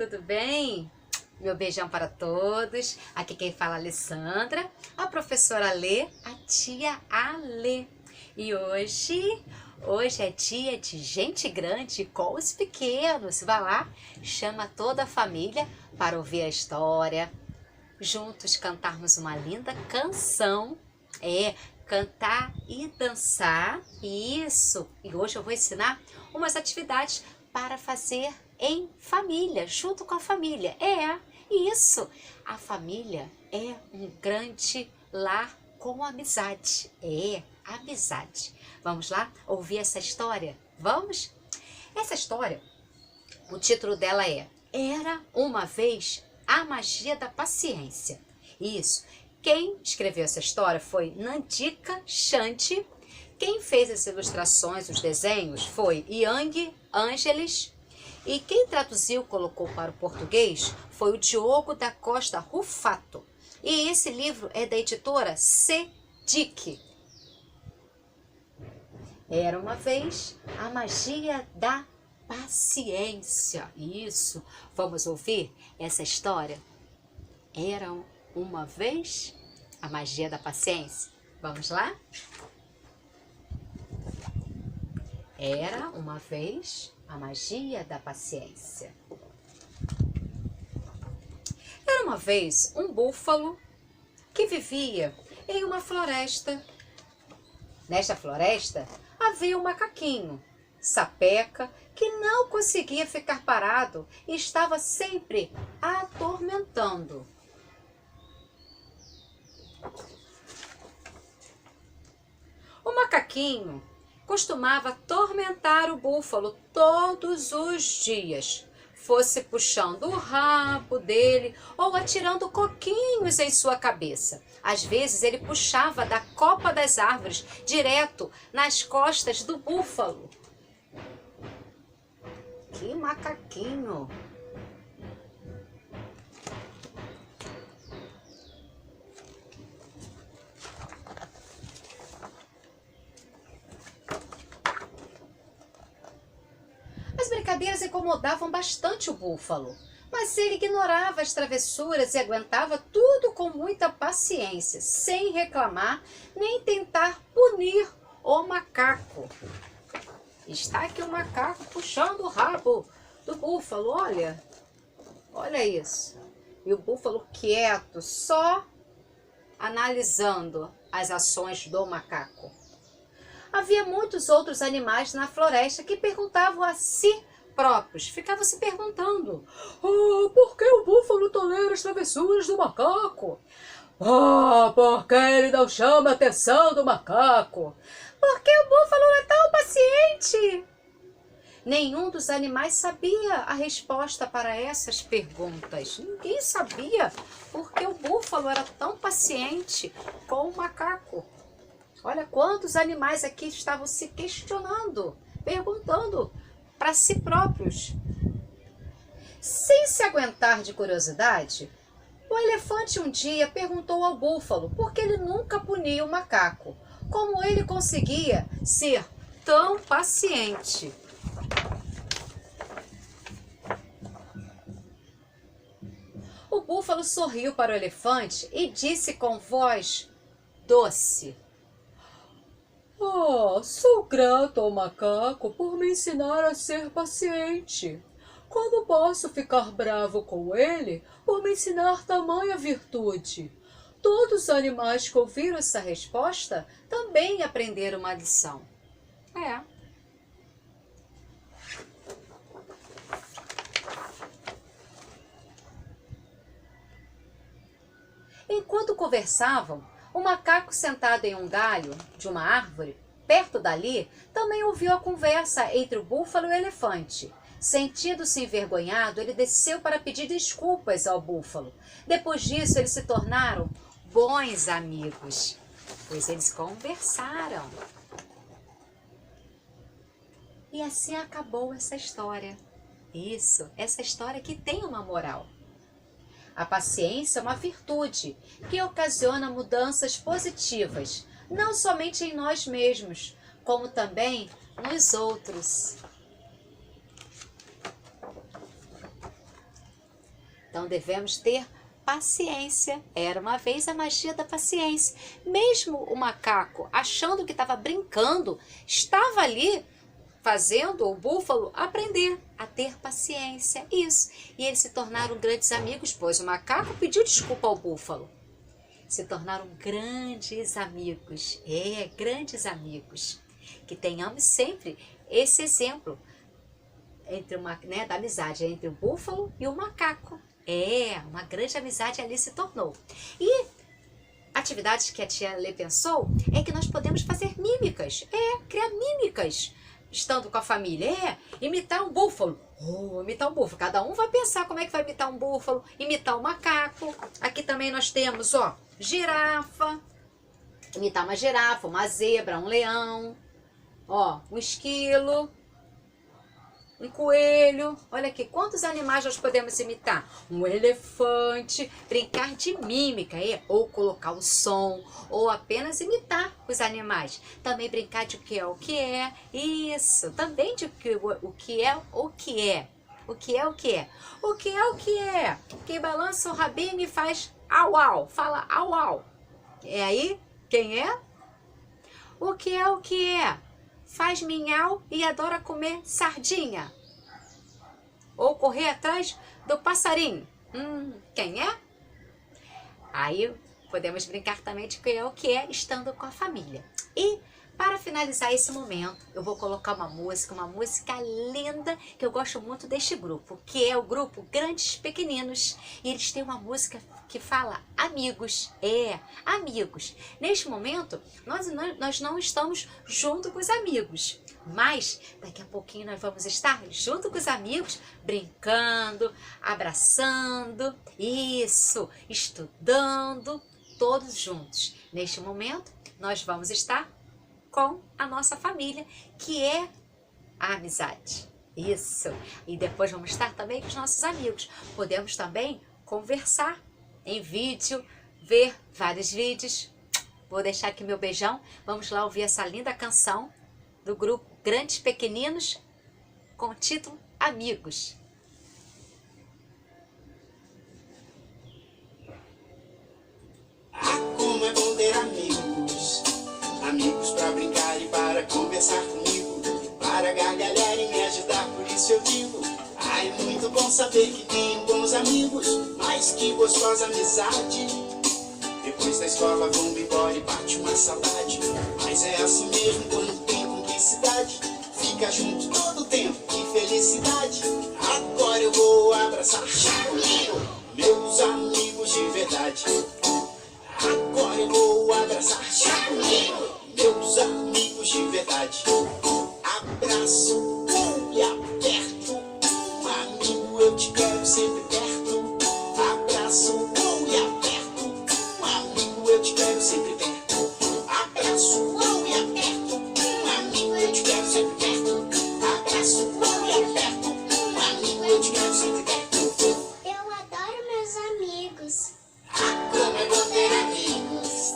tudo bem? Meu beijão para todos. Aqui quem fala é a Alessandra, a professora Lê, a tia Alê. E hoje é dia de gente grande com os pequenos. Vai lá, chama toda a família para ouvir a história. Juntos cantarmos uma linda canção. Cantar e dançar. Isso! E hoje eu vou ensinar umas atividades para fazer em família, junto com a família. Isso! A família é um grande lar com amizade. Amizade. Vamos lá ouvir essa história? Vamos? Essa história, o título dela é Era uma vez a magia da paciência. Isso. Quem escreveu essa história foi Nandika Shanti. Quem fez as ilustrações, os desenhos, foi Yang Ângeles. E quem traduziu, colocou para o português, foi o Diogo da Costa Rufato. E esse livro é da editora Sedic. Era uma vez a magia da paciência. Isso. Vamos ouvir essa história? Era uma vez a magia da paciência. Vamos lá? Era uma vez a magia da paciência. Era uma vez um búfalo que vivia em uma floresta. Nesta floresta havia um macaquinho, sapeca, que não conseguia ficar parado e estava sempre atormentando. O macaquinho costumava atormentar o búfalo todos os dias, fosse puxando o rabo dele ou atirando coquinhos em sua cabeça. Às vezes ele puxava da copa das árvores direto nas costas do búfalo. Que macaquinho! As brincadeiras incomodavam bastante o búfalo, mas ele ignorava as travessuras e aguentava tudo com muita paciência, sem reclamar nem tentar punir o macaco. Está aqui o macaco puxando o rabo do búfalo, olha isso. E o búfalo quieto, só analisando as ações do macaco. Havia muitos outros animais na floresta que perguntavam a si próprios, ficavam se perguntando: por que o búfalo tolera as travessuras do macaco? Por que ele não chama a atenção do macaco? Por que o búfalo é tão paciente? Nenhum dos animais sabia a resposta para essas perguntas. Ninguém sabia por que o búfalo era tão paciente com o macaco. Olha quantos animais aqui estavam se questionando, perguntando para si próprios. Sem se aguentar de curiosidade, o elefante um dia perguntou ao búfalo por que ele nunca punia o macaco. Como ele conseguia ser tão paciente? O búfalo sorriu para o elefante e disse com voz doce: sou grato ao macaco por me ensinar a ser paciente. Como posso ficar bravo com ele por me ensinar tamanha virtude? Todos os animais que ouviram essa resposta também aprenderam uma lição. Enquanto conversavam, o macaco sentado em um galho de uma árvore, perto dali, também ouviu a conversa entre o búfalo e o elefante. Sentindo-se envergonhado, ele desceu para pedir desculpas ao búfalo. Depois disso, eles se tornaram bons amigos, pois eles conversaram. E assim acabou essa história. Isso, essa história que tem uma moral. A paciência é uma virtude que ocasiona mudanças positivas, não somente em nós mesmos, como também nos outros. Então devemos ter paciência. Era uma vez a magia da paciência. Mesmo o macaco, achando que estava brincando, estava ali fazendo o búfalo aprender a ter paciência. Isso. E eles se tornaram grandes amigos, pois o macaco pediu desculpa ao búfalo. Se tornaram grandes amigos. Grandes amigos. Que tenhamos sempre esse exemplo entre da amizade entre o búfalo e o macaco. Uma grande amizade ali se tornou. E atividades que a tia Lê pensou é que nós podemos fazer mímicas. Criar mímicas. Estando com a família, imitar um búfalo. Imitar um búfalo. Cada um vai pensar como é que vai imitar um búfalo, imitar um macaco. Aqui também nós temos, girafa. Imitar uma girafa, uma zebra, um leão. Um esquilo. Um coelho. Olha aqui, quantos animais nós podemos imitar? Um elefante. Brincar de mímica, ou colocar o som, ou apenas imitar os animais. Também brincar de o que é. Isso, também de o que é. O que é o que é. Quem balança o rabinho e faz au au. Fala au au. Aí, quem é? O que é. Faz minhau e adora comer sardinha. Ou correr atrás do passarinho. Quem é? Aí podemos brincar também de o que é estando com a família. E para finalizar esse momento, eu vou colocar uma música linda, que eu gosto muito deste grupo, que é o grupo Grandes Pequeninos. E eles têm uma música que fala amigos. Amigos. Neste momento, nós não estamos junto com os amigos, mas daqui a pouquinho nós vamos estar junto com os amigos, brincando, abraçando, estudando, todos juntos. Neste momento, nós vamos estar com a nossa família, que é a amizade. Isso. E depois vamos estar também com os nossos amigos. Podemos também conversar em vídeo, ver vários vídeos. Vou deixar aqui meu beijão. Vamos lá ouvir essa linda canção do grupo Grandes Pequeninos, com o título Amigos. Como é bom ter amigos. Amigos pra brincar e para conversar comigo, para gargalhar e me ajudar, por isso eu digo: é muito bom saber que tenho bons amigos, mas que gostosa amizade. Depois da escola vamos embora e bate uma saudade, mas é assim mesmo quando tem cumplicidade. Fica junto todo o tempo, que felicidade. Agora eu vou abraçar meus amigos de verdade. Agora eu vou abraçar meus amigos de verdade. Abraço e aperto, amigo, eu te quero sempre perto. Abraço e aperto, amigo, eu te quero sempre perto. Abraço e aperto, amigo, eu te quero sempre perto. Abraço e aperto, amigo, eu te quero sempre perto. Eu adoro meus amigos. Como é bom ter amigos.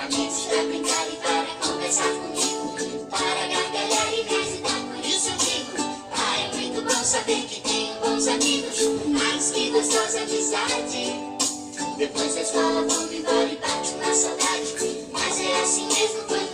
Amigos pra brincar e para conversar comigo, para gargalhar e me ajudar, por isso eu digo: é muito bom saber que tenho bons amigos, mas que gostosa amizade. Depois da escola vamos embora e bate uma saudade, mas é assim mesmo quando